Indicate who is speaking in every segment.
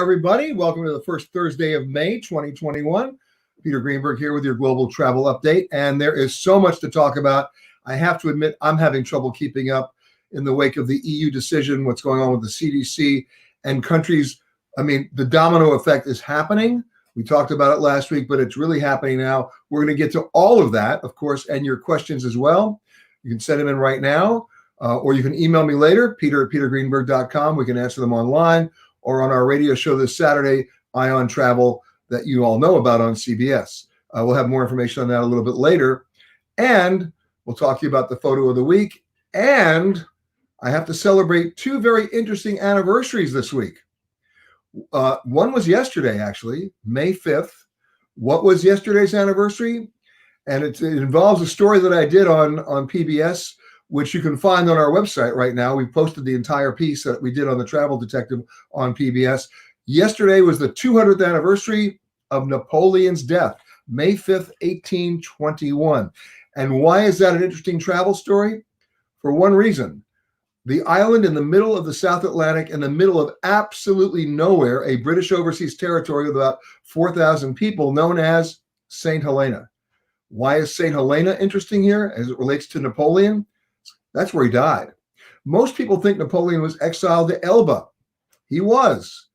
Speaker 1: everybody. Welcome to the first Thursday of May, 2021. Peter Greenberg here with your global travel update. And there is so much to talk about. I have to admit, I'm having trouble keeping up in the wake of the EU decision, what's going on with the CDC and countries. I mean, the domino effect is happening. We talked about it last week, but it's really happening now. We're going to get to all of that, of course, and your questions as well. You can send them in right now, or you can email me later, peter@petergreenberg.com. We can answer them online or on our radio show this Saturday, Eye on Travel, that you all know about on CBS. We'll have more information on that a little bit later. And we'll talk to you about the photo of the week. And I have to celebrate two very interesting anniversaries this week. One was yesterday, actually, May 5th. What was yesterday's anniversary? And it involves a story that I did on PBS, which you can find on our website right now. We posted the entire piece that we did on the Travel Detective on PBS. Yesterday was the 200th anniversary of Napoleon's death, May 5th, 1821. And why is that an interesting travel story? For one reason. The island in the middle of the South Atlantic, in the middle of absolutely nowhere, a British overseas territory with about 4,000 people, known as St. Helena. Why is St. Helena interesting here as it relates to Napoleon? That's where he died. Most people think Napoleon was exiled to Elba. He was.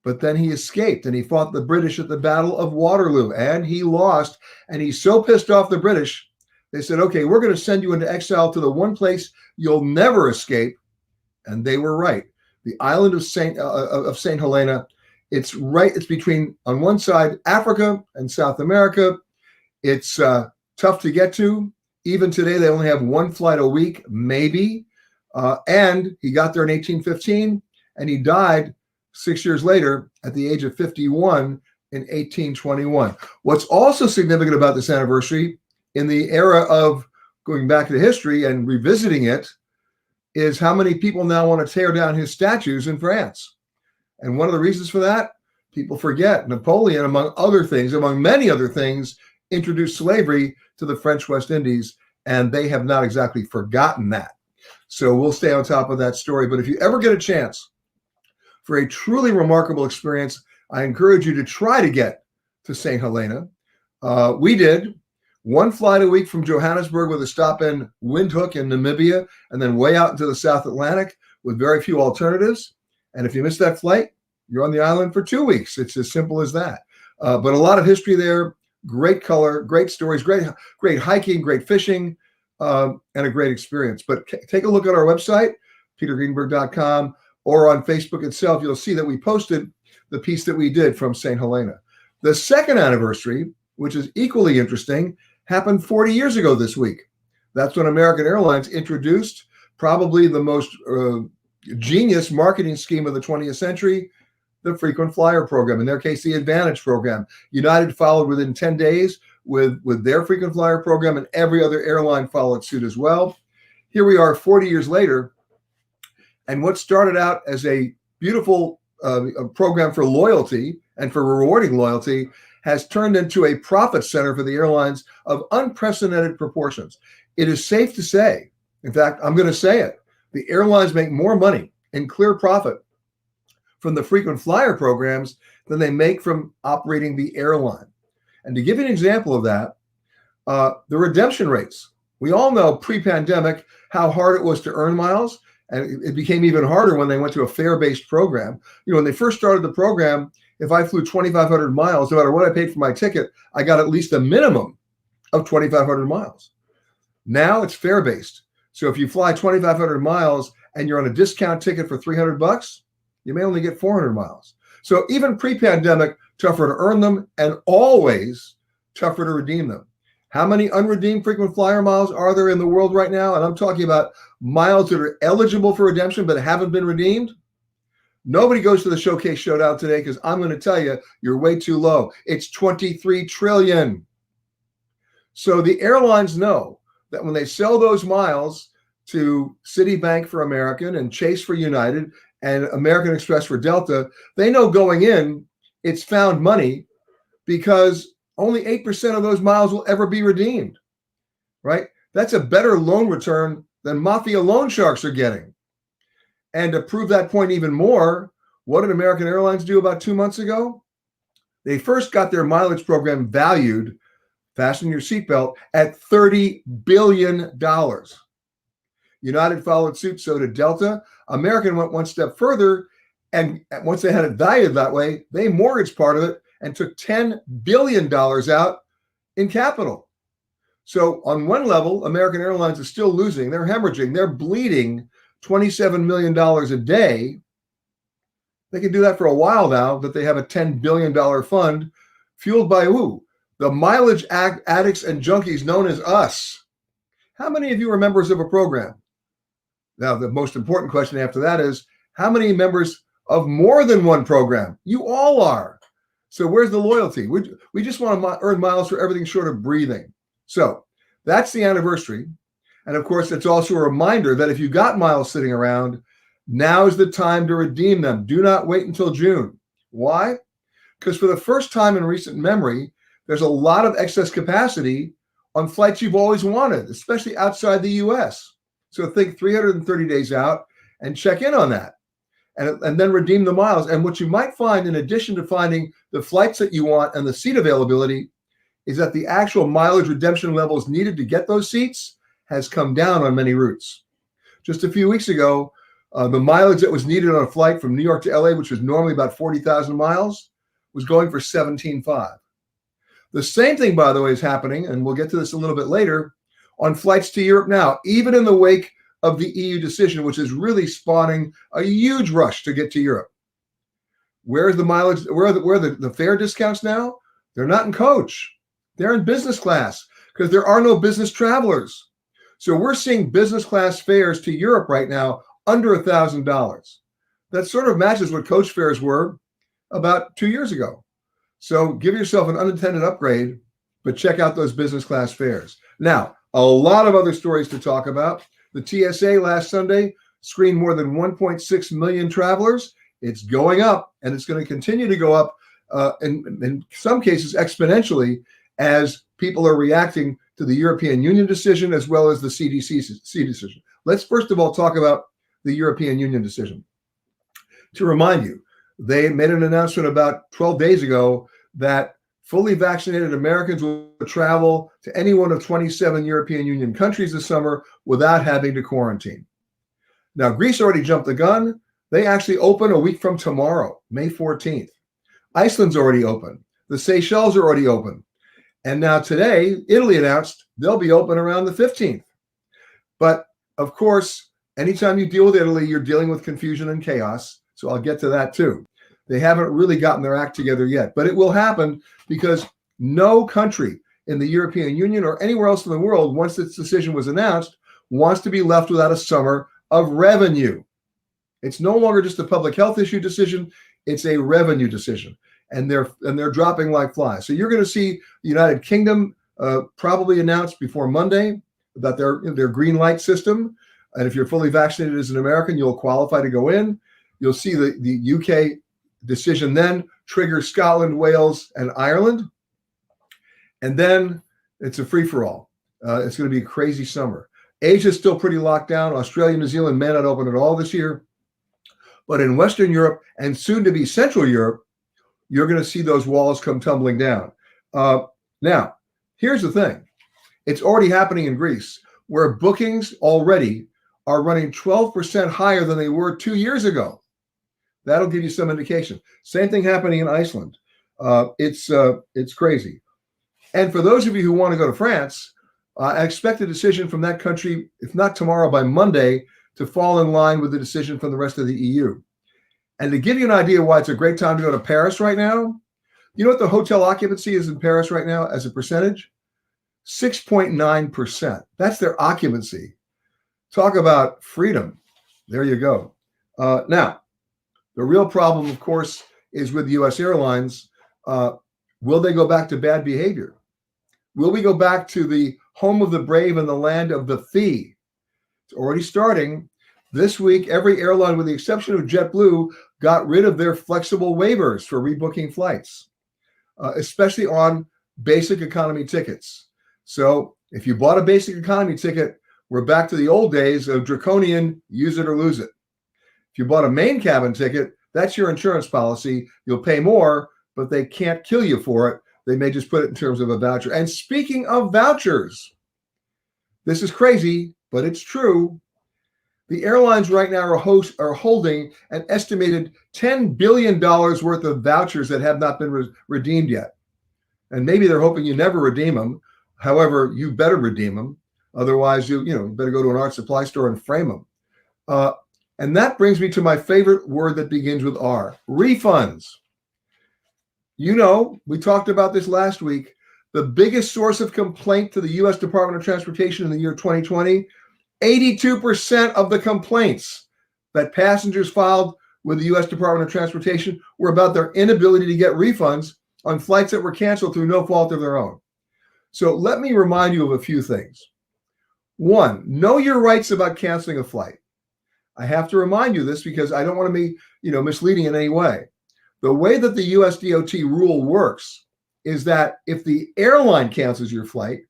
Speaker 1: But then he escaped and he fought the British at the Battle of Waterloo, and he lost. And he's so pissed off the British, they said, okay, we're going to send you into exile to the one place you'll never escape. And they were right. The island of St. Helena, it's between, on one side, Africa and South America. It's tough to get to. Even today, they only have one flight a week, maybe. And he got there in 1815, and he died 6 years later at the age of 51 in 1821. What's also significant about this anniversary, in the era of going back to history and revisiting it, is how many people now want to tear down his statues in France. And one of the reasons for that, people forget, Napoleon, among many other things, introduced slavery to the French West Indies, and they have not exactly forgotten that. So we'll stay on top of that story. But if you ever get a chance for a truly remarkable experience, I encourage you to try to get to St. Helena. We did one flight a week from Johannesburg with a stop in Windhoek in Namibia, and then way out into the South Atlantic with very few alternatives. And if you miss that flight, you're on the island for 2 weeks. It's as simple as that. But a lot of history there. Great color, great stories, great hiking, great fishing, and a great experience. But take a look at our website, petergreenberg.com, or on Facebook itself. You'll see that we posted the piece that we did from St. Helena. The second anniversary, which is equally interesting, happened 40 years ago this week. That's when American Airlines introduced probably the most genius marketing scheme of the 20th century, the frequent flyer program, in their case, the Advantage program. United followed within 10 days with their frequent flyer program, and every other airline followed suit as well. Here we are 40 years later, and what started out as a beautiful a program for loyalty and for rewarding loyalty has turned into a profit center for the airlines of unprecedented proportions. It is safe to say, in fact, I'm going to say it, the airlines make more money in clear profit from the frequent flyer programs than they make from operating the airline. And to give you an example of that, the redemption rates. We all know pre-pandemic how hard it was to earn miles, and it became even harder when they went to a fare-based program. When they first started the program, if I flew 2,500 miles, no matter what I paid for my ticket, I got at least a minimum of 2,500 miles. Now it's fare-based. So if you fly 2,500 miles and you're on a discount ticket for $300, you may only get 400 miles. So even pre-pandemic, tougher to earn them, and always tougher to redeem them. How many unredeemed frequent flyer miles are there in the world right now? And I'm talking about miles that are eligible for redemption but haven't been redeemed. Nobody goes to the Showcase Showdown today because I'm going to tell you, you're way too low. It's 23 trillion. So the airlines know that when they sell those miles to Citibank for American and Chase for United and American Express for Delta, they know going in, it's found money because only 8% of those miles will ever be redeemed, right? That's a better loan return than mafia loan sharks are getting. And to prove that point even more, What did American Airlines do about 2 months ago? They first got their mileage program valued, fasten your seatbelt, at $30 billion. United followed suit, so did Delta. American went one step further, and once they had it valued that way, they mortgaged part of it and took $10 billion out in capital. So on one level, American Airlines is still losing. They're hemorrhaging. They're bleeding $27 million a day. They can do that for a while now that they have a $10 billion fund fueled by who? The mileage addicts and junkies known as us. How many of you are members of a program? Now, the most important question after that is, how many members of more than one program? You all are. So where's the loyalty? We just want to earn miles for everything short of breathing. So that's the anniversary. And of course, it's also a reminder that if you got miles sitting around, now is the time to redeem them. Do not wait until June. Why? Because for the first time in recent memory, there's a lot of excess capacity on flights you've always wanted, especially outside the US. So think 330 days out and check in on that and then redeem the miles. And what you might find, in addition to finding the flights that you want and the seat availability, is that the actual mileage redemption levels needed to get those seats has come down on many routes. Just a few weeks ago, the mileage that was needed on a flight from New York to LA, which was normally about 40,000 miles, was going for 17.5. The same thing, by the way, is happening, and we'll get to this a little bit later, on flights to Europe now, even in the wake of the EU decision, which is really spawning a huge rush to get to Europe. Where's the mileage? Where are the fare discounts now? They're not in coach. They're in business class because there are no business travelers. So we're seeing business class fares to Europe right now under $1,000. That sort of matches what coach fares were about 2 years ago. So give yourself an unintended upgrade, but check out those business class fares. Now, a lot of other stories to talk about. The TSA last Sunday screened more than 1.6 million travelers. It's going up, and it's going to continue to go up in some cases exponentially as people are reacting to the European Union decision as well as the CDC decision. Let's first of all talk about the European Union decision. To remind you, they made an announcement about 12 days ago that fully vaccinated Americans will travel to any one of 27 European Union countries this summer without having to quarantine. Now, Greece already jumped the gun. They actually open a week from tomorrow, May 14th. Iceland's already open. The Seychelles are already open. And now today, Italy announced they'll be open around the 15th. But of course, anytime you deal with Italy, you're dealing with confusion and chaos. So I'll get to that too. They haven't really gotten their act together yet, but it will happen because no country in the European Union or anywhere else in the world, once this decision was announced, wants to be left without a summer of revenue. It's no longer just a public health issue decision, it's a revenue decision. And they're dropping like flies. So you're going to see the United Kingdom probably announce before Monday about their green light system. And if you're fully vaccinated as an American, you'll qualify to go in. You'll see the UK decision then trigger Scotland, Wales, and Ireland. And then it's a free-for-all. It's going to be a crazy summer. Asia's still pretty locked down. Australia, New Zealand may not open at all this year. But in Western Europe and soon to be Central Europe, you're going to see those walls come tumbling down. Now, here's the thing. It's already happening in Greece, where bookings already are running 12% higher than they were 2 years ago. That'll give you some indication. Same thing happening in Iceland. It's crazy. And for those of you who want to go to France, I expect a decision from that country, if not tomorrow, by Monday, to fall in line with the decision from the rest of the EU. And to give you an idea why it's a great time to go to Paris right now, you know what the hotel occupancy is in Paris right now as a percentage? 6.9%. That's their occupancy. Talk about freedom. There you go. Now, the real problem, of course, is with U.S. airlines. Will they go back to bad behavior? Will we go back to the home of the brave and the land of the fee? It's already starting. This week, every airline, with the exception of JetBlue, got rid of their flexible waivers for rebooking flights, especially on basic economy tickets. So if you bought a basic economy ticket, we're back to the old days of draconian use it or lose it. If you bought a main cabin ticket, That's your insurance policy. You'll pay more, but they can't kill you for it. They may just put it in terms of a voucher. And speaking of vouchers, this is crazy, but it's true. The airlines right now are holding an estimated $10 billion worth of vouchers that have not been redeemed yet. And maybe they're hoping you never redeem them. However, you better redeem them. Otherwise, you better go to an art supply store and frame them. And that brings me to my favorite word that begins with R, refunds. We talked about this last week. The biggest source of complaint to the U.S. Department of Transportation in the year 2020, 82% of the complaints that passengers filed with the U.S. Department of Transportation were about their inability to get refunds on flights that were canceled through no fault of their own. So let me remind you of a few things. One, know your rights about canceling a flight. I have to remind you this because I don't want to be, misleading in any way. The way that the US DOT rule works is that if the airline cancels your flight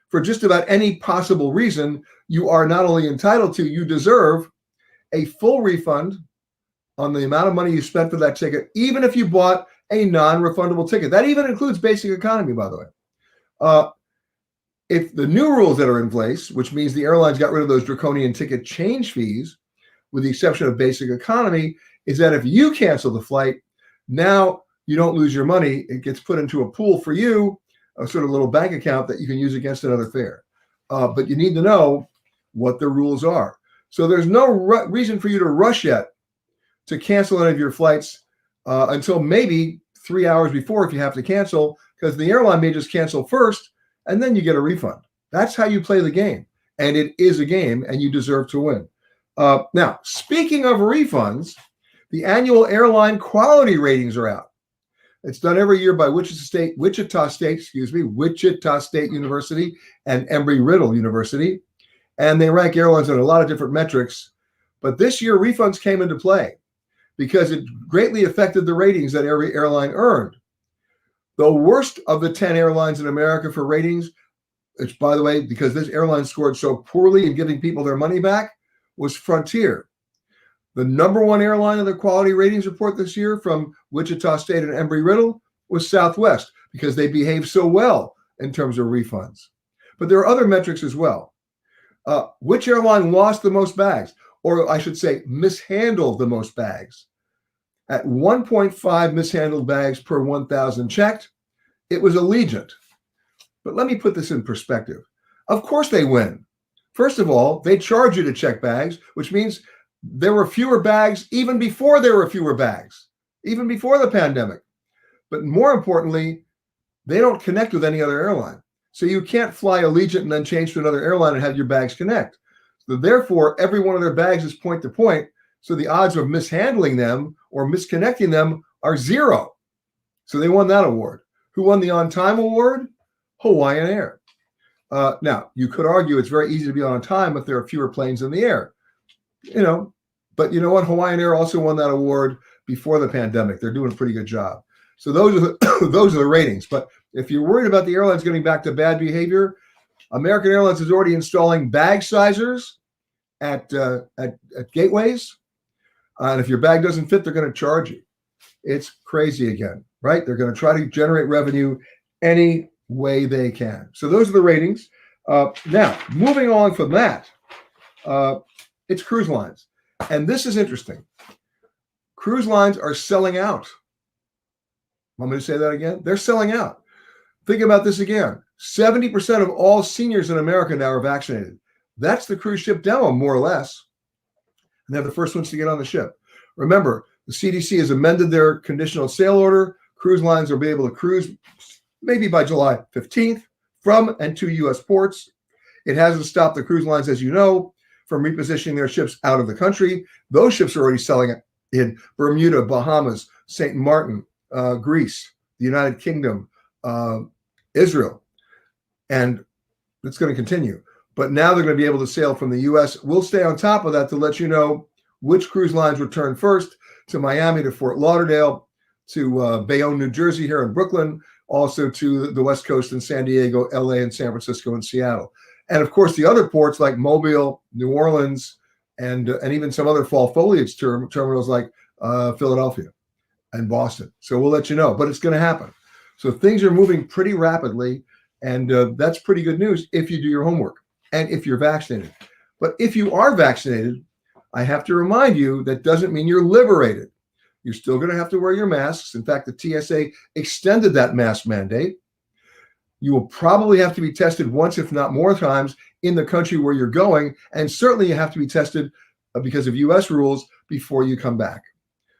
Speaker 1: for just about any possible reason, you are not only entitled to, you deserve a full refund on the amount of money you spent for that ticket, even if you bought a non-refundable ticket. That even includes basic economy, by the way. If the new rules that are in place, which means the airlines got rid of those draconian ticket change fees, with the exception of basic economy, is that if you cancel the flight, now you don't lose your money. It gets put into a pool for you, a sort of little bank account that you can use against another fare. But you need to know what the rules are. So there's no reason for you to rush yet to cancel any of your flights until maybe 3 hours before if you have to cancel, because the airline may just cancel first and then you get a refund. That's how you play the game. And it is a game and you deserve to win. Now, speaking of refunds, the annual airline quality ratings are out. It's done every year by Wichita State University and Embry-Riddle University. And they rank airlines on a lot of different metrics. But this year, refunds came into play because it greatly affected the ratings that every airline earned. The worst of the 10 airlines in America for ratings, which, by the way, because this airline scored so poorly in giving people their money back, was Frontier. The number one airline in the quality ratings report this year from Wichita State and Embry-Riddle was Southwest because they behaved so well in terms of refunds. But there are other metrics as well. Which airline lost the most bags, or I should say mishandled the most bags? At 1.5 mishandled bags per 1,000 checked, it was Allegiant. But let me put this in perspective. Of course they win. First of all, they charge you to check bags, which means there were fewer bags even before there were fewer bags, even before the pandemic. But more importantly, they don't connect with any other airline. So you can't fly Allegiant and then change to another airline and have your bags connect. So therefore, every one of their bags is point to point. So the odds of mishandling them or misconnecting them are zero. So they won that award. Who won the on-time award? Hawaiian Air. Now, you could argue it's very easy to be on time if there are fewer planes in the air. But you know what? Hawaiian Air also won that award before the pandemic. They're doing a pretty good job. So those are the ratings. But if you're worried about the airlines getting back to bad behavior, American Airlines is already installing bag sizers at gateways. And if your bag doesn't fit, they're going to charge you. It's crazy again, right? They're going to try to generate revenue any way they can. So those are the ratings. Now, moving on from that, it's cruise lines. And this is interesting. Cruise lines are selling out. Want me to say that again? They're selling out. Think about this again. 70% of all seniors in America now are vaccinated. That's the cruise ship demo, more or less. And they're the first ones to get on the ship. Remember, the CDC has amended their conditional sail order. Cruise lines will be able to cruise maybe by July 15th from and to U.S. ports. It hasn't stopped the cruise lines, as you know, from repositioning their ships out of the country. Those ships are already selling in Bermuda, Bahamas, St. Martin, Greece, the United Kingdom, Israel. And it's going to continue. But now they're going to be able to sail from the U.S. We'll stay on top of that to let you know which cruise lines return first to Miami, to Fort Lauderdale, to Bayonne, New Jersey, here in Brooklyn, also to the West Coast in San Diego, LA, and San Francisco and Seattle. And of course, the other ports like Mobile, New Orleans, and even some other fall foliage terminals like Philadelphia and Boston. So we'll let you know, but it's going to happen. So things are moving pretty rapidly, and that's pretty good news if you do your homework and if you're vaccinated. But if you are vaccinated, I have to remind you that doesn't mean you're liberated. You're still going to have to wear your masks. In fact, the TSA extended that mask mandate. You will probably have to be tested once, if not more times, in the country where you're going. And certainly you have to be tested because of US rules before you come back.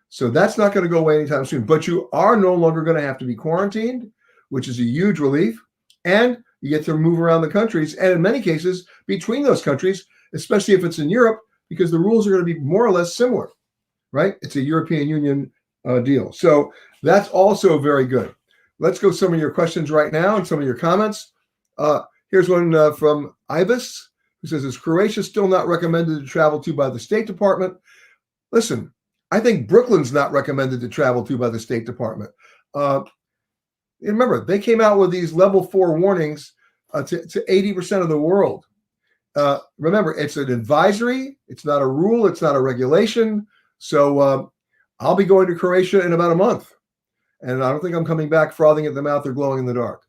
Speaker 1: So that's not going to go away anytime soon. But you are no longer going to have to be quarantined, which is a huge relief. And you get to move around the countries, and in many cases, between those countries, especially if it's in Europe, because the rules are going to be more or less similar, right? It's a European Union deal. So that's also very good. Let's go some of your questions right now and some of your comments. Here's one from Ibis, who says, is Croatia still not recommended to travel to by the State Department? Listen, I think Brooklyn's not recommended to travel to by the State Department. Remember, they came out with these level 4 warnings to 80% of the world. Remember, it's an advisory. It's not a rule. It's not a regulation. So I'll be going to Croatia in about a month. And I don't think I'm coming back frothing at the mouth or glowing in the dark.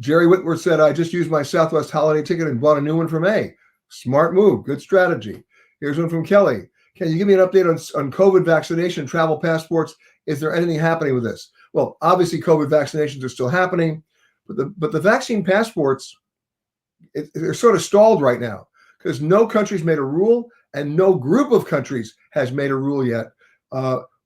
Speaker 1: Jerry Whitworth said, I just used my Southwest holiday ticket and bought a new one for May. Smart move. Good strategy. Here's one from Kelly. Can you give me an update on COVID vaccination, travel passports? Is there anything happening with this? Well, obviously, COVID vaccinations are still happening, but the vaccine passports, they're sort of stalled right now because no country's made a rule and no group of countries has made a rule yet.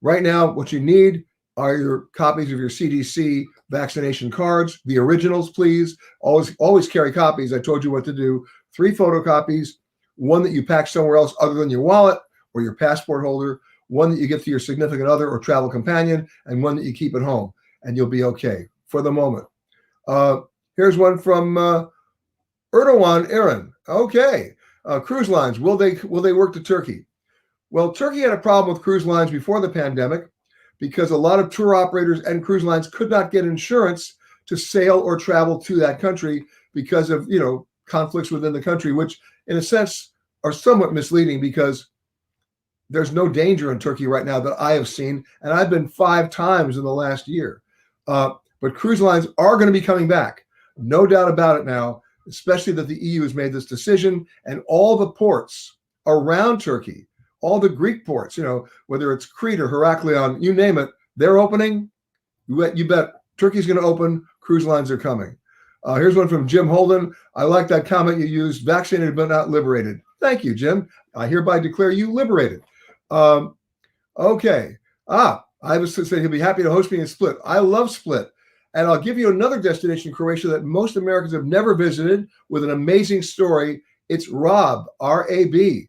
Speaker 1: Right now, what you need are your copies of your CDC vaccination cards, the originals, please. Always carry copies. I told you what to do. 3 photocopies, one that you pack somewhere else other than your wallet or your passport holder, one that you give to your significant other or travel companion, and one that you keep at home, and you'll be okay for the moment. Here's one from Erdogan Aaron. Okay, cruise lines, will they work to Turkey? Well, Turkey had a problem with cruise lines before the pandemic because a lot of tour operators and cruise lines could not get insurance to sail or travel to that country because of, conflicts within the country, which in a sense are somewhat misleading because there's no danger in Turkey right now that I have seen, and I've been 5 times in the last year. But cruise lines are going to be coming back. No doubt about it now, especially that the EU has made this decision, and all the ports around Turkey, all the Greek ports, whether it's Crete or Heraklion, you name it, they're opening. You bet Turkey's going to open. Cruise lines are coming. Here's one from Jim Holden. I like that comment you used, vaccinated but not liberated. Thank you, Jim. I hereby declare you liberated. Okay. I was saying he'll be happy to host me in Split. I love Split. And I'll give you another destination in Croatia that most Americans have never visited with an amazing story. It's Rab, R-A-B.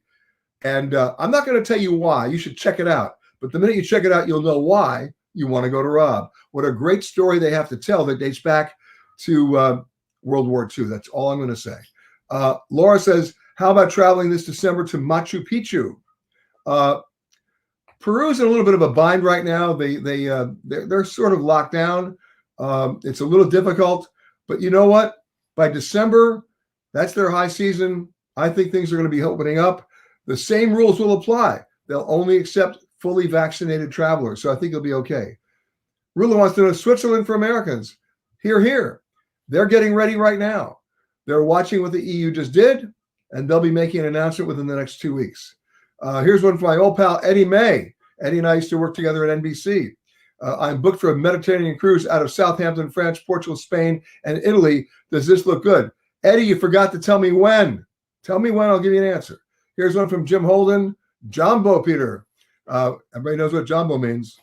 Speaker 1: And I'm not going to tell you why. You should check it out. But the minute you check it out, you'll know why you want to go to Rab. What a great story they have to tell that dates back to World War II. That's all I'm going to say. Laura says, how about traveling this December to Machu Picchu? Peru's in a little bit of a bind right now. They're sort of locked down. It's a little difficult, but you know what? By December, that's their high season. I think things are going to be opening up. The same rules will apply. They'll only accept fully vaccinated travelers. So I think it'll be okay. Rula wants to know Switzerland for Americans. Here. They're getting ready right now. They're watching what the EU just did, and they'll be making an announcement within the next 2 weeks. Here's one from my old pal, Eddie May. Eddie and I used to work together at NBC. I'm booked for a Mediterranean cruise out of Southampton, France, Portugal, Spain, and Italy. Does this look good? Eddie, you forgot to tell me when. Tell me when, I'll give you an answer. Here's one from Jim Holden. Jumbo, Peter. Everybody knows what jumbo means.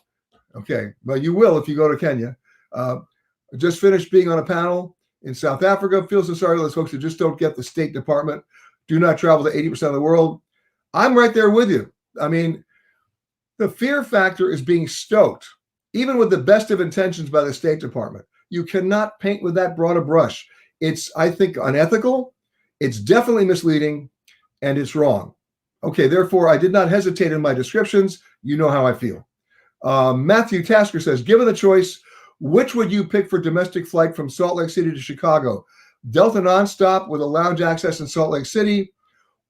Speaker 1: Okay, well, you will if you go to Kenya. Just finished being on a panel in South Africa. Feel so sorry to those folks who just don't get the State Department. Do not travel to 80% of the world. I'm right there with you. I mean, the fear factor is being stoked, even with the best of intentions by the State Department. You cannot paint with that broad a brush. It's, I think, unethical. It's definitely misleading, and it's wrong. Okay, therefore, I did not hesitate in my descriptions. You know how I feel. Matthew Tasker says, given the choice, which would you pick for domestic flight from Salt Lake City to Chicago? Delta nonstop with a lounge access in Salt Lake City,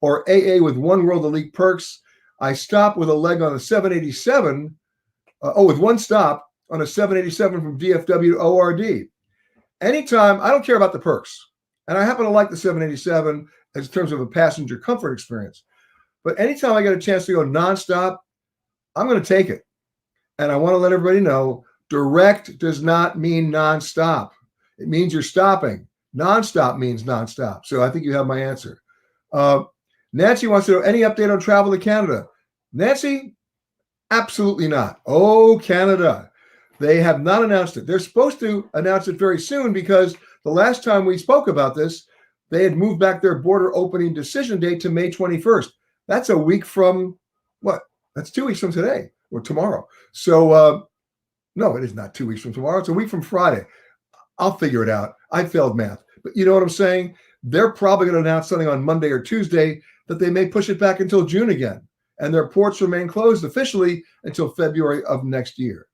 Speaker 1: or AA with One World Elite perks? I stopped with a leg on a 787. With one stop on a 787 from DFW to ORD. Anytime, I don't care about the perks. And I happen to like the 787 in terms of a passenger comfort experience. But anytime I get a chance to go nonstop, I'm going to take it. And I want to let everybody know, direct does not mean nonstop. It means you're stopping. Nonstop means nonstop. So I think you have my answer. Nancy wants to know, any update on travel to Canada? Nancy, absolutely not. Oh, Canada. They have not announced it. They're supposed to announce it very soon because the last time we spoke about this, they had moved back their border opening decision date to May 21st. That's a week from what? That's 2 weeks from today or tomorrow. So, no, it is not 2 weeks from tomorrow. It's a week from Friday. I'll figure it out. I failed math. But you know what I'm saying? They're probably going to announce something on Monday or Tuesday that they may push it back until June again. And their ports remain closed officially until February of next year.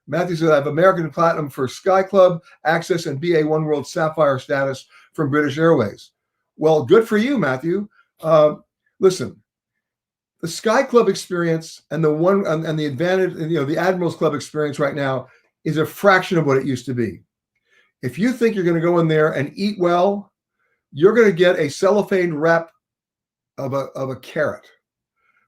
Speaker 1: Matthew said, I have American Platinum for Sky Club Access and BA One World Sapphire status from British Airways. Well, good for you, Matthew. Listen, the Sky Club experience and the advantage, the Admirals Club experience right now is a fraction of what it used to be. If you think you're going to go in there and eat well, you're going to get a cellophane wrap of a carrot,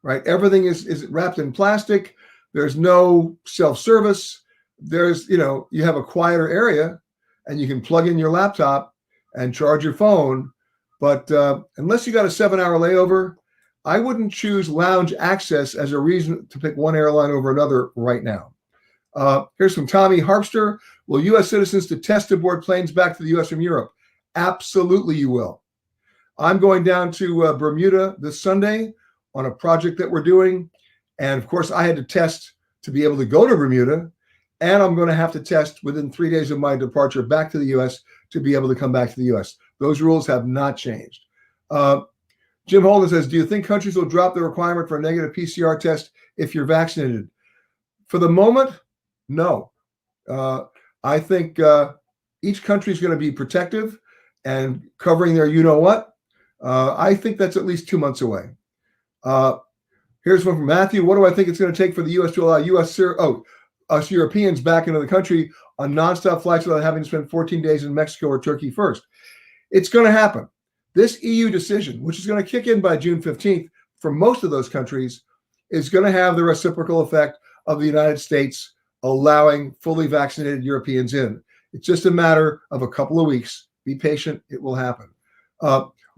Speaker 1: right? Everything is wrapped in plastic. There's no self-service. There's, you have a quieter area and you can plug in your laptop and charge your phone. But unless you got a 7-hour layover, I wouldn't choose lounge access as a reason to pick one airline over another right now. Here's from Tommy Harpster. Will U.S. citizens detest to board planes back to the U.S. from Europe? Absolutely, you will. I'm going down to Bermuda this Sunday on a project that we're doing. And of course, I had to test to be able to go to Bermuda. And I'm going to have to test within 3 days of my departure back to the U.S. to be able to come back to the U.S. Those rules have not changed. Jim Holden says, do you think countries will drop the requirement for a negative PCR test if you're vaccinated? For the moment, no. I think each country is going to be protective and covering their you-know-what. I think that's at least 2 months away. Here's one from Matthew. What do I think it's going to take for the U.S. to allow us Europeans back into the country on nonstop flights without having to spend 14 days in Mexico or Turkey first? It's going to happen. This EU decision, which is going to kick in by June 15th for most of those countries, is going to have the reciprocal effect of the United States allowing fully vaccinated Europeans in. It's just a matter of a couple of weeks. Be patient. It will happen.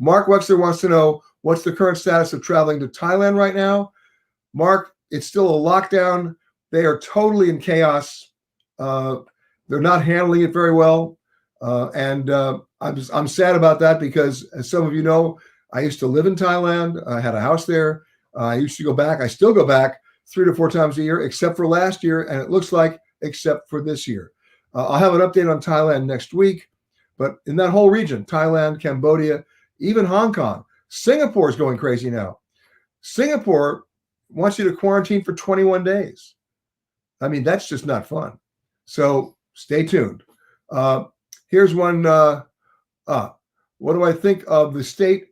Speaker 1: Mark Wexler wants to know, what's the current status of traveling to Thailand right now? Mark, it's still a lockdown. They are totally in chaos. They're not handling it very well. And I'm sad about that because, as some of you know, I used to live in Thailand. I had a house there. I used to go back. I still go back 3 to 4 times a year, except for last year. And it looks like except for this year. I'll have an update on Thailand next week. But in that whole region, Thailand, Cambodia, even Hong Kong, Singapore is going crazy now. Singapore wants you to quarantine for 21 days. I mean, that's just not fun. So stay tuned. Here's one. What do I think of the state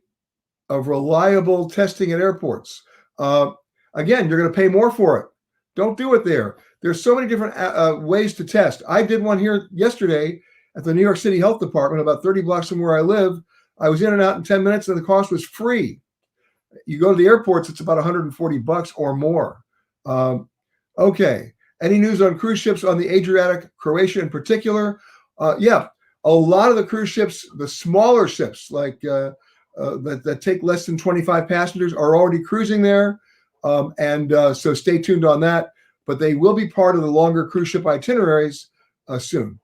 Speaker 1: of reliable testing at airports? Again, you're going to pay more for it. Don't do it there. There's so many different ways to test. I did one here yesterday at the New York City Health Department, about 30 blocks from where I live. I was in and out in 10 minutes, and the cost was free. You go to the airports, it's about $140 or more. Okay. Any news on cruise ships on the Adriatic, Croatia in particular? Yeah, a lot of the cruise ships, the smaller ships like that take less than 25 passengers, are already cruising there. So stay tuned on that. But they will be part of the longer cruise ship itineraries soon.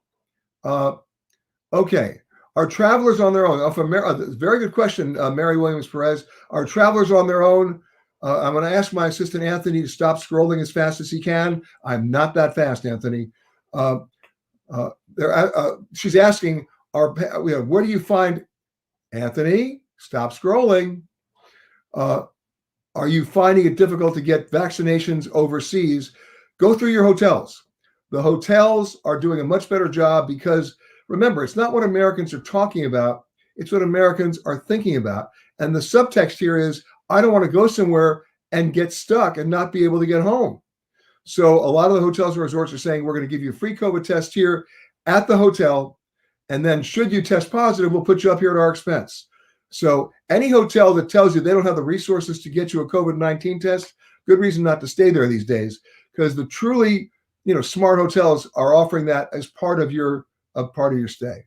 Speaker 1: Okay. Are travelers on their own? Very good question, Mary Williams Perez. Are travelers on their own? I'm going to ask my assistant, Anthony, to stop scrolling as fast as he can. I'm not that fast, Anthony. She's asking, where do you find, Anthony, stop scrolling. Are you finding it difficult to get vaccinations overseas? Go through your hotels. The hotels are doing a much better job because, remember, it's not what Americans are talking about. It's what Americans are thinking about. And the subtext here is, I don't want to go somewhere and get stuck and not be able to get home. So a lot of the hotels and resorts are saying, we're going to give you a free COVID test here at the hotel. And then should you test positive, we'll put you up here at our expense. So any hotel that tells you they don't have the resources to get you a COVID-19 test, good reason not to stay there these days, because the truly, smart hotels are offering that as part of your stay.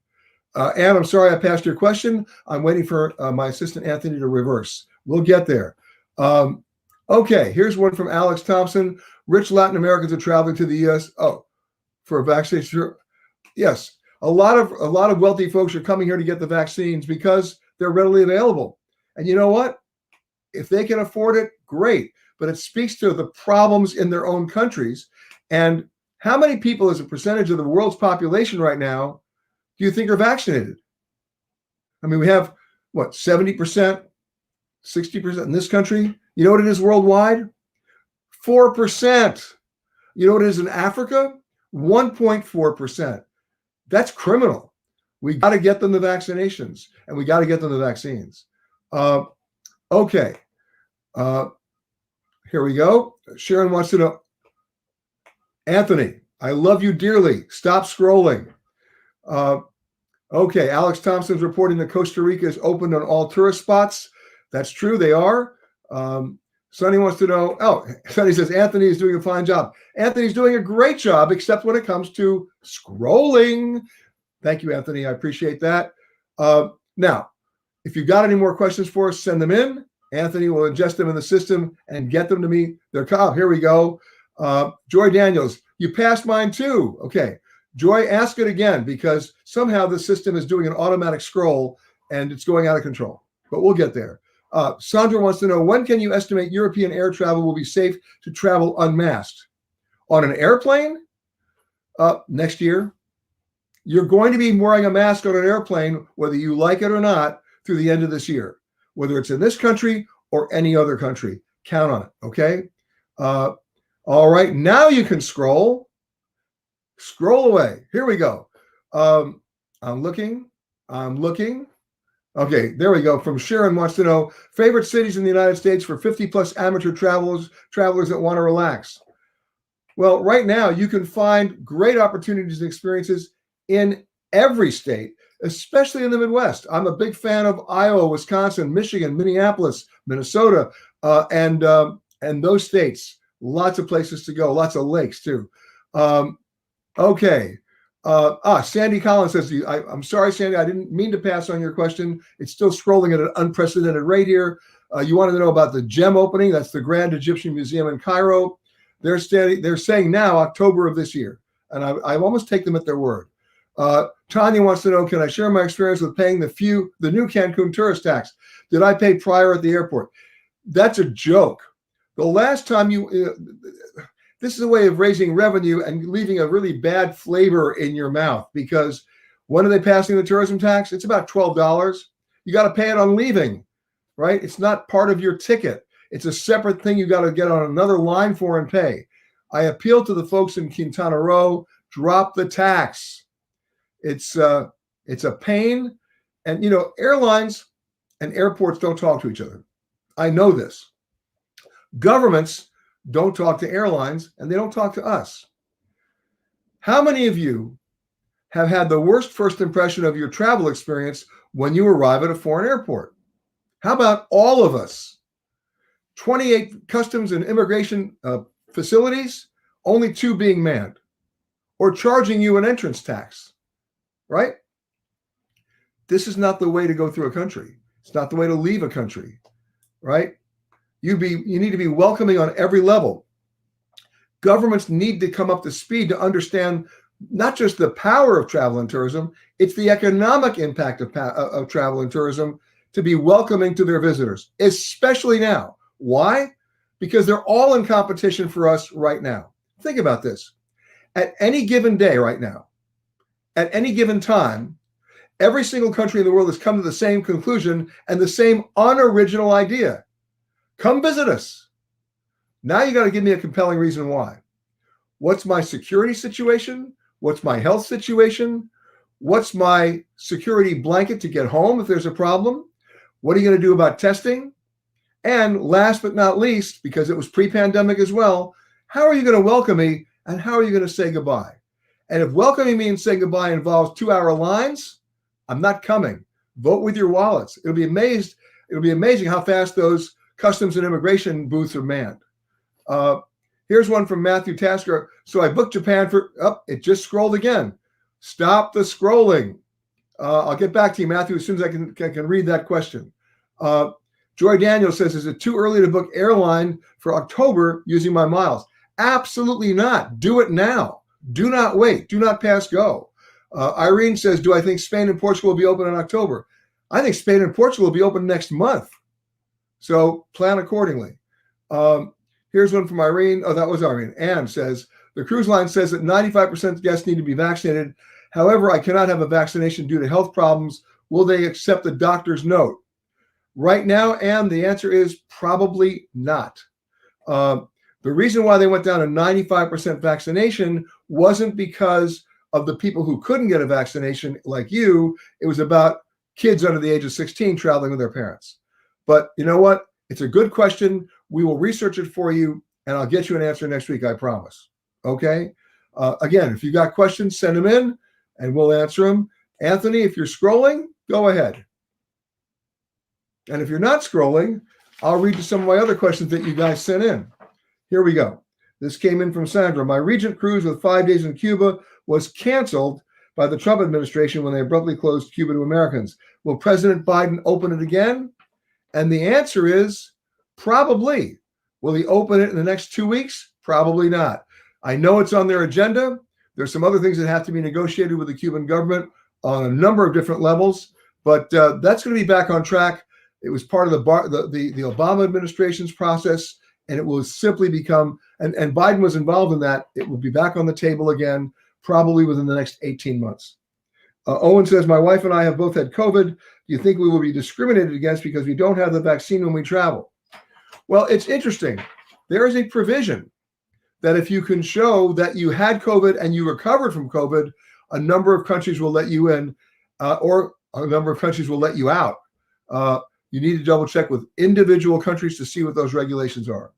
Speaker 1: Ann, I'm sorry I passed your question. I'm waiting for my assistant Anthony to reverse. We'll get there. Okay, here's one from Alex Thompson. Rich Latin Americans are traveling to the U.S. For a vaccination. Yes, a lot of wealthy folks are coming here to get the vaccines because they're readily available. And you know what? If they can afford it, great. But it speaks to the problems in their own countries. And how many people, as a percentage of the world's population right now, do you think are vaccinated? I mean, we have, 70%, 60% in this country? You know what it is worldwide? 4%. You know what it is in Africa? 1.4%. That's criminal. We got to get them the vaccinations, and we got to get them the vaccines. Okay. Here we go. Sharon wants to know, Anthony, I love you dearly. Stop scrolling. Okay. Alex Thompson's reporting that Costa Rica is open on all tourist spots. That's true. They are. Sonny wants to know, Sonny says, Anthony is doing a fine job. Anthony's doing a great job, except when it comes to scrolling. Thank you, Anthony. I appreciate that. Now, if you've got any more questions for us, send them in. Anthony will ingest them in the system and get them to me. Here we go. Joy Daniels, you passed mine too. Okay. Joy, ask it again, because somehow the system is doing an automatic scroll and it's going out of control. But we'll get there. Sandra wants to know, when can you estimate European air travel will be safe to travel unmasked? On an airplane? Next year. You're going to be wearing a mask on an airplane, whether you like it or not, through the end of this year, whether it's in this country or any other country. Count on it, okay? All right, now you can scroll. Scroll away. Here we go. I'm looking. Okay, there we go. From Sharon wants to know, favorite cities in the United States for 50-plus amateur travelers that want to relax. Well, right now, you can find great opportunities and experiences in every state, especially in the Midwest. I'm a big fan of Iowa, Wisconsin, Michigan, Minneapolis, Minnesota, and those states. Lots of places to go, lots of lakes too. Okay. Sandy Collins says, I'm sorry, Sandy, I didn't mean to pass on your question. It's still scrolling at an unprecedented rate here. You wanted to know about the GEM opening. That's the Grand Egyptian Museum in Cairo. They're saying now October of this year. And I almost take them at their word. Tanya wants to know, can I share my experience with paying the new Cancun tourist tax? Did I pay prior at the airport? That's a joke. The last time this is a way of raising revenue and leaving a really bad flavor in your mouth, because when are they passing the tourism tax? It's about $12. You got to pay it on leaving, right? It's not part of your ticket. It's a separate thing you got to get on another line for and pay. I appeal to the folks in Quintana Roo, drop the tax. It's a pain. And, airlines and airports don't talk to each other. I know this. Governments don't talk to airlines, and they don't talk to us. How many of you have had the worst first impression of your travel experience when you arrive at a foreign airport? How about all of us? 28 customs and immigration facilities, only 2 being manned, or charging you an entrance tax, right? This is not the way to go through a country. It's not the way to leave a country, right? You need to be welcoming on every level. Governments need to come up to speed to understand not just the power of travel and tourism, it's the economic impact of travel and tourism to be welcoming to their visitors, especially now. Why? Because they're all in competition for us right now. Think about this. At any given day right now, at any given time, every single country in the world has come to the same conclusion and the same unoriginal idea. Come visit us. Now you got to give me a compelling reason why. What's my security situation? What's my health situation? What's my security blanket to get home if there's a problem? What are you going to do about testing? And last but not least, because it was pre-pandemic as well, how are you going to welcome me and how are you going to say goodbye? And if welcoming me and saying goodbye involves 2-hour lines, I'm not coming. Vote with your wallets. It'll be amazing how fast those customs and immigration booths are manned. Here's one from Matthew Tasker. So I booked Japan it just scrolled again. Stop the scrolling. I'll get back to you, Matthew, as soon as I can read that question. Joy Daniel says, is it too early to book airline for October using my miles? Absolutely not. Do it now. Do not wait. Do not pass go. Irene says, do I think Spain and Portugal will be open in October? I think Spain and Portugal will be open next month. So plan accordingly. Here's one from Irene. Oh, that was Irene. Anne says, the cruise line says that 95% of guests need to be vaccinated. However, I cannot have a vaccination due to health problems. Will they accept the doctor's note? Right now, Anne, the answer is probably not. The reason why they went down to 95% vaccination wasn't because of the people who couldn't get a vaccination like you. It was about kids under the age of 16 traveling with their parents. But you know what? It's a good question. We will research it for you, and I'll get you an answer next week, I promise. Okay? Again, if you got questions, send them in, and we'll answer them. Anthony, if you're scrolling, go ahead. And if you're not scrolling, I'll read you some of my other questions that you guys sent in. Here we go. This came in from Sandra. My Regent cruise with 5 days in Cuba was canceled by the Trump administration when they abruptly closed Cuba to Americans. Will President Biden open it again? And the answer is probably. Will he open it in the next 2 weeks? Probably not. I know it's on their agenda. There's some other things that have to be negotiated with the Cuban government on a number of different levels, but that's going to be back on track. It was part of the Obama administration's process, and it will simply become, and Biden was involved in that, it will be back on the table again, probably within the next 18 months. Owen says, my wife and I have both had COVID. Do you think we will be discriminated against because we don't have the vaccine when we travel? Well, it's interesting. There is a provision that if you can show that you had COVID and you recovered from COVID, a number of countries will let you in, or a number of countries will let you out. You need to double check with individual countries to see what those regulations are.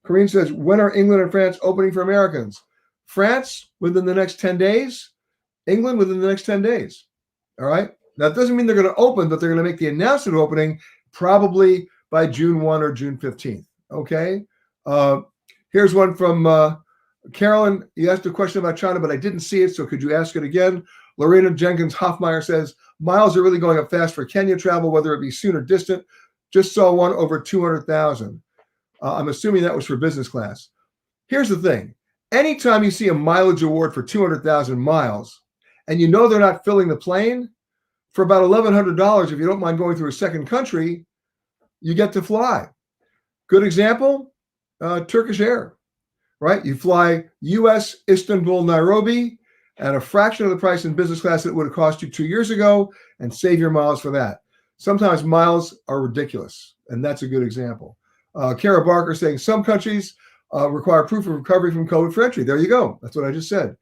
Speaker 1: Corinne says, when are England and France opening for Americans? France within the next 10 days, England within the next 10 days. All right. Now, it doesn't mean they're going to open, but they're going to make the announcement of opening probably by June 1 or June 15th. Okay. Here's one from Carolyn. You asked a question about China, but I didn't see it. So could you ask it again? Lorena Jenkins Hoffmeyer says, miles are really going up fast for Kenya travel, whether it be soon or distant. Just saw one over 200,000. I'm assuming that was for business class. Here's the thing. Anytime you see a mileage award for 200,000 miles, and you know they're not filling the plane, for about $1,100, if you don't mind going through a second country, you get to fly. Good example, Turkish Air, right? You fly US, Istanbul, Nairobi, at a fraction of the price in business class that it would have cost you 2 years ago, and save your miles for that. Sometimes miles are ridiculous, and that's a good example. Kara Barker saying some countries require proof of recovery from COVID for entry. There you go. That's what I just said.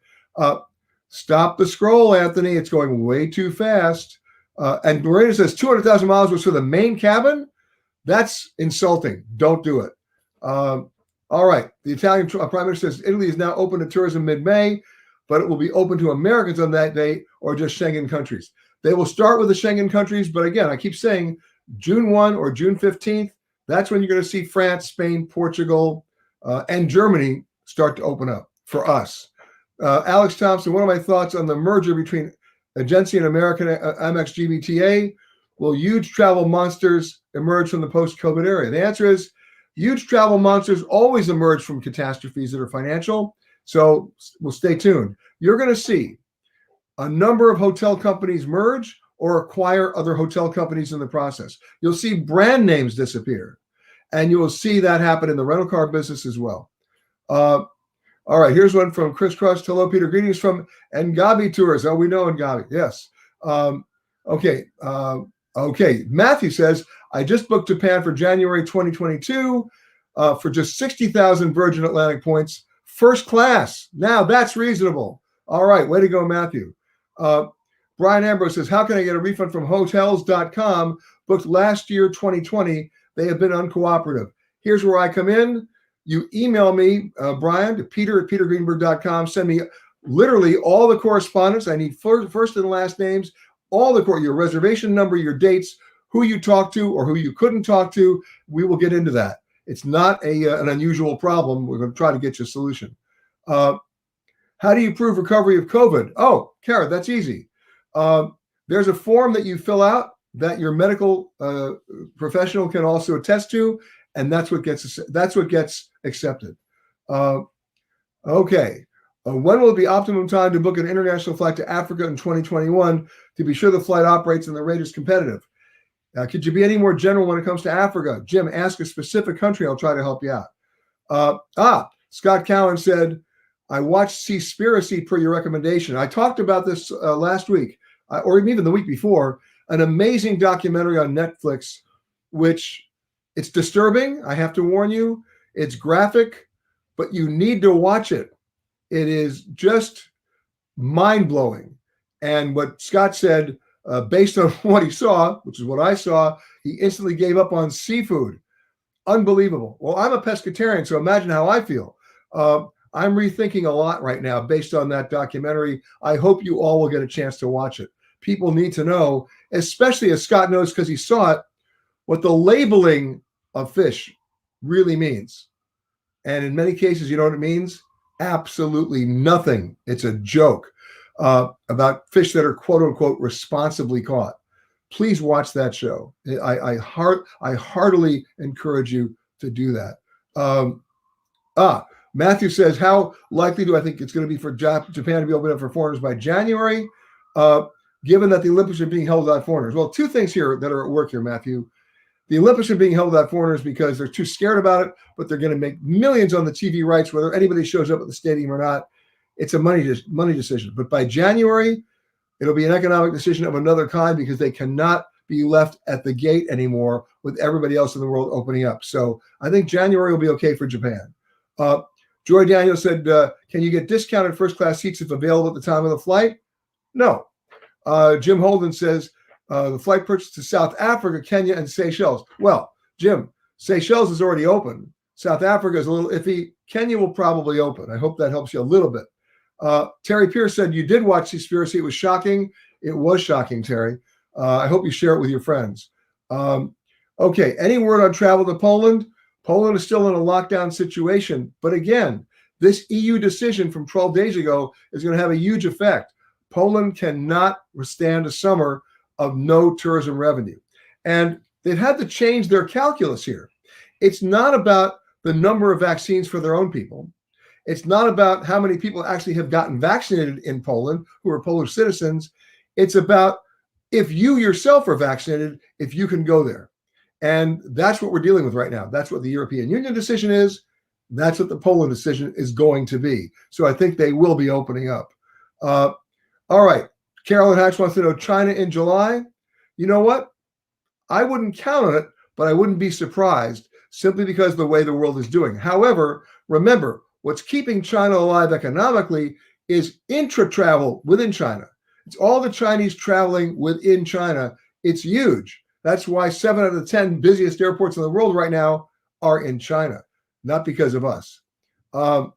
Speaker 1: Stop the scroll, Anthony. It's going way too fast. And Lorena says 200,000 miles was for the main cabin. That's insulting. Don't do it. All right. The Italian Prime Minister says Italy is now open to tourism mid-May, but it will be open to Americans on that date or just Schengen countries. They will start with the Schengen countries, but again, I keep saying June 1 or June 15th, that's when you're going to see France, Spain, Portugal, and Germany start to open up for us. Alex Thompson, what are my thoughts on the merger between Agency and American Amex GBTA? Will huge travel monsters emerge from the post-COVID era? The answer is huge travel monsters always emerge from catastrophes that are financial. So we'll stay tuned. You're going to see a number of hotel companies merge or acquire other hotel companies in the process. You'll see brand names disappear, and you will see that happen in the rental car business as well. All right, here's one from Chris Crust. Hello, Peter. Greetings from Ngabi Tours. Oh, we know Ngabi. Yes. Okay. Matthew says, I just booked Japan for January 2022 for just 60,000 Virgin Atlantic points. First class. Now that's reasonable. All right. Way to go, Matthew. Brian Ambrose says, how can I get a refund from hotels.com? Booked last year, 2020, they have been uncooperative. Here's where I come in. You email me, Brian, to peter@petergreenberg.com. Send me literally all the correspondence. I need first and last names, all your reservation number, your dates, who you talked to or who you couldn't talk to. We will get into that. It's not an unusual problem. We're going to try to get you a solution. How do you prove recovery of COVID? Oh, Kara, that's easy. There's a form that you fill out that your medical professional can also attest to, and that's what gets accepted. Okay. When will it be optimum time to book an international flight to Africa in 2021 to be sure the flight operates and the rate is competitive? Could you be any more general when it comes to Africa? Jim, ask a specific country. I'll try to help you out. Scott Cowan said, I watched Seaspiracy per your recommendation. I talked about this last week, or even the week before, an amazing documentary on Netflix, which it's disturbing. I have to warn you, it's graphic, but you need to watch it. It is just mind-blowing. And what Scott said, based on what he saw, which is what I saw, he instantly gave up on seafood. Unbelievable. Well, I'm a pescatarian, so imagine how I feel. I'm rethinking a lot right now based on that documentary. I hope you all will get a chance to watch it. People need to know, especially as Scott knows because he saw it, what the labeling of fish really means. And in many cases, you know what it means? Absolutely nothing. It's a joke about fish that are quote unquote responsibly caught. Please watch that show. I heartily encourage you to do that. Matthew says, how likely do I think it's going to be for Japan to be opened up for foreigners by January, given that the Olympics are being held without foreigners? Well, two things here that are at work here, Matthew. The Olympics are being held without foreigners because they're too scared about it, but they're going to make millions on the TV rights, whether anybody shows up at the stadium or not. It's a money decision. But by January, it'll be an economic decision of another kind because they cannot be left at the gate anymore with everybody else in the world opening up. So I think January will be okay for Japan. Joy Daniel said, can you get discounted first-class seats if available at the time of the flight? No. Jim Holden says, the flight purchase to South Africa, Kenya, and Seychelles. Well, Jim, Seychelles is already open. South Africa is a little iffy. Kenya will probably open. I hope that helps you a little bit. Terry Pierce said, you did watch Seaspiracy. It was shocking. It was shocking, Terry. I hope you share it with your friends. Okay, any word on travel to Poland? Poland is still in a lockdown situation. But again, this EU decision from 12 days ago is going to have a huge effect. Poland cannot withstand a summer of no tourism revenue. And they've had to change their calculus here. It's not about the number of vaccines for their own people. It's not about how many people actually have gotten vaccinated in Poland who are Polish citizens. It's about if you yourself are vaccinated, if you can go there. And that's what we're dealing with right now. That's what the European Union decision is. That's what the Poland decision is going to be. So I think they will be opening up. All right. Carolyn Hatch wants to know China in July. You know what? I wouldn't count on it, but I wouldn't be surprised simply because of the way the world is doing. However, remember, what's keeping China alive economically is intra-travel within China. It's all the Chinese traveling within China. It's huge. That's why 7 out of the 10 busiest airports in the world right now are in China, not because of us. All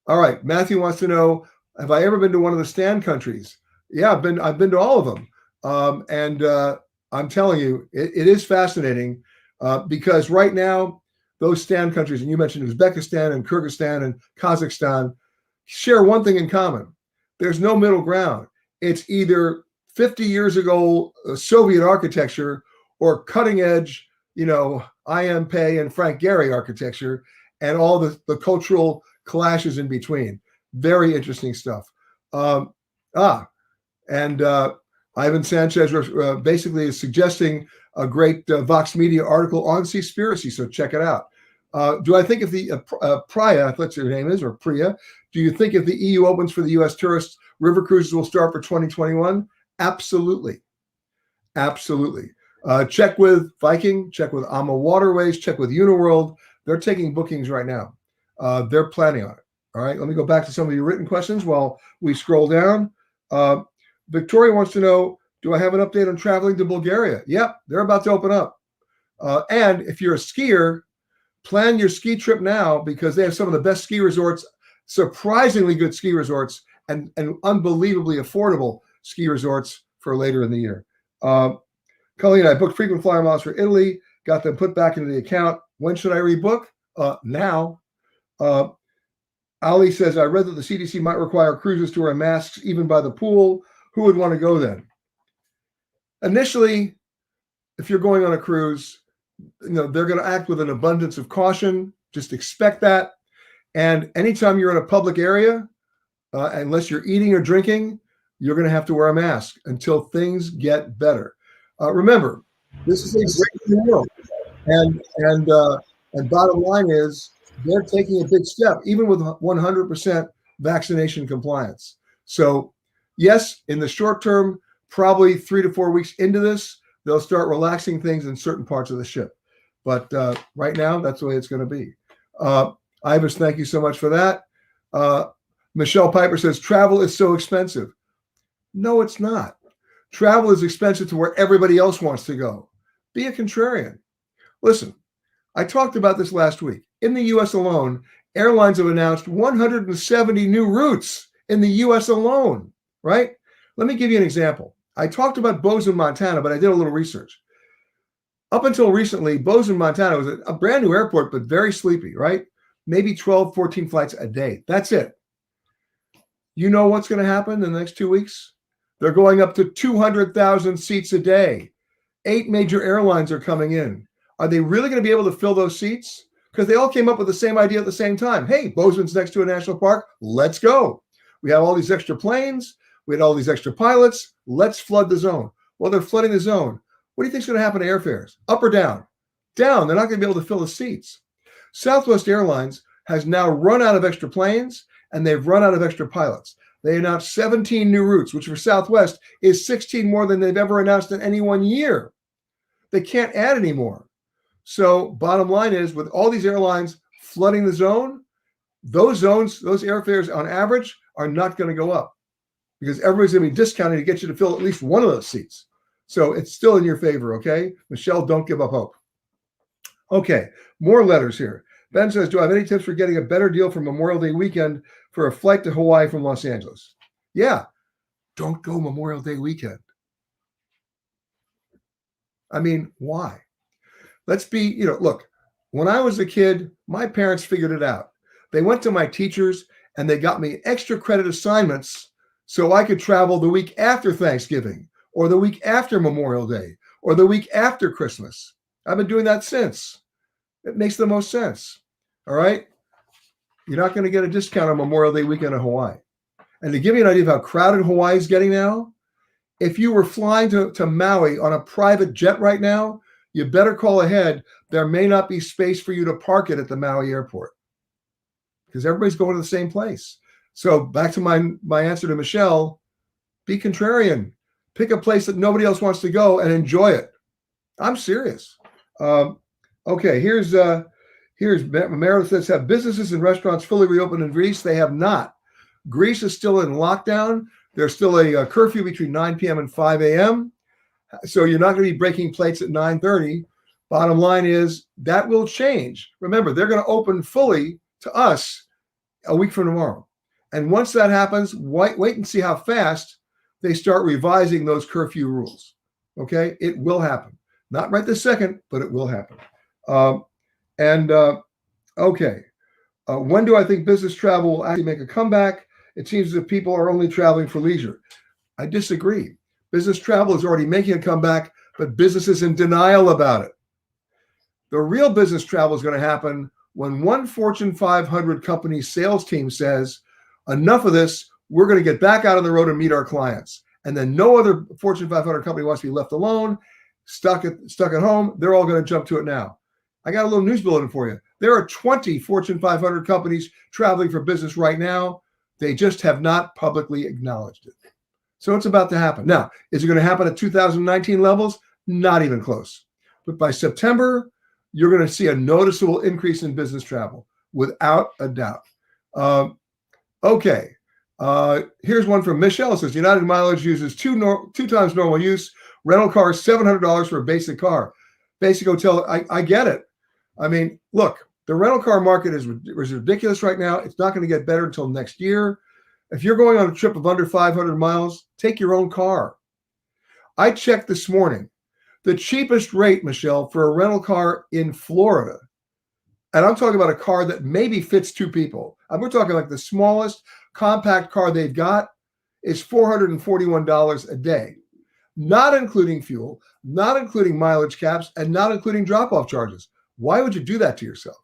Speaker 1: right. Matthew wants to know, have I ever been to one of the stand countries? Yeah, I've been to all of them. I'm telling you, it is fascinating because right now, those stand countries, and you mentioned Uzbekistan and Kyrgyzstan and Kazakhstan, share one thing in common. There's no middle ground. It's either 50 years ago Soviet architecture or cutting edge, I.M. Pei and Frank Gehry architecture and all the cultural clashes in between. Very interesting stuff. Ivan Sanchez basically is suggesting a great Vox Media article on Seaspiracy, so check it out. Do I think if the Priya, if that's your name is, or Priya, do you think if the EU opens for the U.S. tourists, river cruises will start for 2021? Absolutely. Absolutely. Check with Viking, check with AMA Waterways, check with Uniworld. They're taking bookings right now. They're planning on it. All right, let me go back to some of your written questions while we scroll down. Victoria wants to know, do I have an update on traveling to Bulgaria? Yep, they're about to open up. And if you're a skier, plan your ski trip now because they have some of the best ski resorts, surprisingly good ski resorts, and unbelievably affordable ski resorts for later in the year. Colleen, I booked frequent flyer miles for Italy, got them put back into the account. When should I rebook? Now. Ali says, I read that the CDC might require cruises to wear masks even by the pool. Who would want to go then? Initially, if you're going on a cruise, they're going to act with an abundance of caution. Just expect that. And anytime you're in a public area, unless you're eating or drinking, you're going to have to wear a mask until things get better. Remember, this is a great new world. And bottom line is, they're taking a big step, even with 100% vaccination compliance. So, yes, in the short term, probably 3 to 4 weeks into this, they'll start relaxing things in certain parts of the ship. But right now, that's the way it's going to be. Ivis, thank you so much for that. Michelle Piper says, travel is so expensive. No, it's not. Travel is expensive to where everybody else wants to go. Be a contrarian. Listen, I talked about this last week. In the U.S. alone, airlines have announced 170 new routes in the U.S. alone, right? Let me give you an example. I talked about Bozeman, Montana, but I did a little research. Up until recently, Bozeman, Montana was a brand new airport, but very sleepy, right? Maybe 12, 14 flights a day. That's it. You know what's going to happen in the next 2 weeks? They're going up to 200,000 seats a day. 8 major airlines are coming in. Are they really going to be able to fill those seats? Because they all came up with the same idea at the same time. Hey, Bozeman's next to a national park. Let's go. We have all these extra planes. We had all these extra pilots. Let's flood the zone. Well, they're flooding the zone. What do you think is going to happen to airfares? Up or down? Down. They're not going to be able to fill the seats. Southwest Airlines has now run out of extra planes, and they've run out of extra pilots. They announced 17 new routes, which for Southwest is 16 more than they've ever announced in any one year. They can't add any more. So bottom line is, with all these airlines flooding the zone, those airfares on average are not going to go up because everybody's going to be discounting to get you to fill at least one of those seats. So it's still in your favor, okay? Michelle, don't give up hope. Okay, more letters here. Ben says, do I have any tips for getting a better deal for Memorial Day weekend for a flight to Hawaii from Los Angeles? Yeah, don't go Memorial Day weekend. I mean, why? Let's be, look, when I was a kid, my parents figured it out. They went to my teachers and they got me extra credit assignments so I could travel the week after Thanksgiving or the week after Memorial Day or the week after Christmas. I've been doing that since. It makes the most sense. All right? You're not going to get a discount on Memorial Day weekend in Hawaii. And to give you an idea of how crowded Hawaii is getting now, if you were flying to Maui on a private jet right now, you better call ahead. There may not be space for you to park it at the Maui airport because everybody's going to the same place. So back to my answer to Michelle, be contrarian. Pick a place that nobody else wants to go and enjoy it. I'm serious. Okay, here's Meredith says, have businesses and restaurants fully reopened in Greece? They have not. Greece is still in lockdown. There's still a curfew between 9 p.m. and 5 a.m. So you're not going to be breaking plates at 9:30. Bottom line is that will change. Remember, they're going to open fully to us a week from tomorrow. And once that happens, wait and see how fast they start revising those curfew rules. Okay? It will happen. Not right this second, but it will happen. Okay. When do I think business travel will actually make a comeback? It seems that people are only traveling for leisure. I disagree. Business travel is already making a comeback, but business is in denial about it. The real business travel is going to happen when one Fortune 500 company sales team says, enough of this, we're going to get back out on the road and meet our clients. And then no other Fortune 500 company wants to be left alone, stuck at home. They're all going to jump to it now. I got a little news bulletin for you. There are 20 Fortune 500 companies traveling for business right now. They just have not publicly acknowledged it. So it's about to happen. Now, is it going to happen at 2019 levels? Not even close. But by September, you're going to see a noticeable increase in business travel, without a doubt. Okay. Here's one from Michelle. It says, United Mileage uses two times normal use. Rental car is $700 for a basic car. basic hotel. I get it. I mean, look, the rental car market is ridiculous right now. It's not going to get better until next year. If you're going on a trip of under 500 miles, take your own car. I checked this morning. The cheapest rate, Michelle, for a rental car in Florida, and I'm talking about a car that maybe fits two people. We're talking like the smallest compact car they've got is $441 a day, not including fuel, not including mileage caps, and not including drop-off charges. Why would you do that to yourself?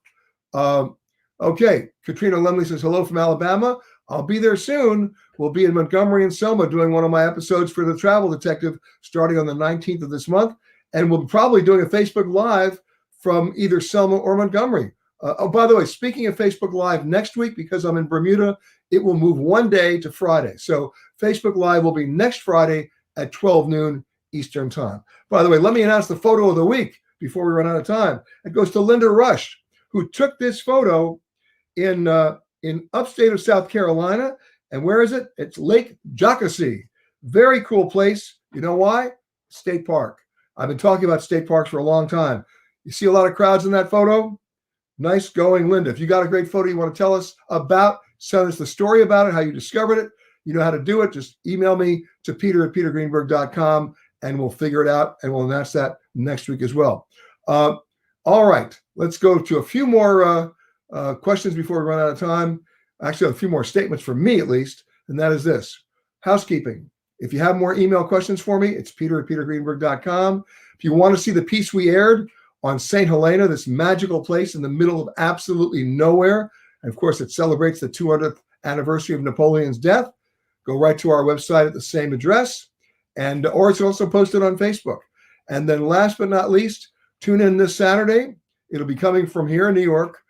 Speaker 1: Okay, Katrina Lemley says, hello from Alabama. I'll be there soon. We'll be in Montgomery and Selma doing one of my episodes for The Travel Detective starting on the 19th of this month. And we'll be probably doing a Facebook Live from either Selma or Montgomery. By the way, speaking of Facebook Live, next week, because I'm in Bermuda, it will move one day to Friday. So Facebook Live will be next Friday at 12 noon Eastern time. By the way, let me announce the photo of the week before we run out of time. It goes to Linda Rush, who took this photo in upstate of South Carolina. And where is it? It's Lake Jockasee. Very cool place. You know why? State park. I've been talking about state parks for a long time. You see a lot of crowds in that photo? Nice going, Linda. If you got a great photo you want to tell us about, send us the story about it, how you discovered it. You know how to do it. Just email me to peter@petergreenberg.com and we'll figure it out and we'll announce that next week as well. All right. Let's go to a few more questions before we run out of time. Actually, a few more statements from me, at least, and that is this. Housekeeping. If you have more email questions for me, it's peter@petergreenberg.com. If you want to see the piece we aired on St. Helena, this magical place in the middle of absolutely nowhere, and of course, it celebrates the 200th anniversary of Napoleon's death, go right to our website at the same address, and or it's also posted on Facebook. And then last but not least, tune in this Saturday. It'll be coming from here in New York.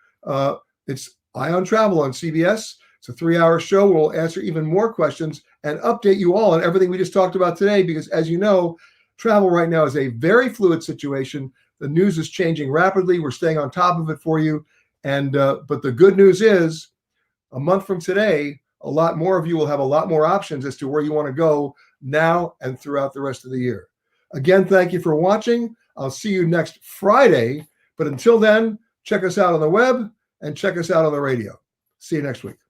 Speaker 1: It's Eye on Travel on CBS. It's a 3-hour show. We'll answer even more questions and update you all on everything we just talked about today, because as you know, travel right now is a very fluid situation. The news is changing rapidly. We're staying on top of it for you. And but the good news is, a month from today, a lot more of you will have a lot more options as to where you want to go now and throughout the rest of the year. Again, thank you for watching. I'll see you next Friday. But until then, check us out on the web and check us out on the radio. See you next week.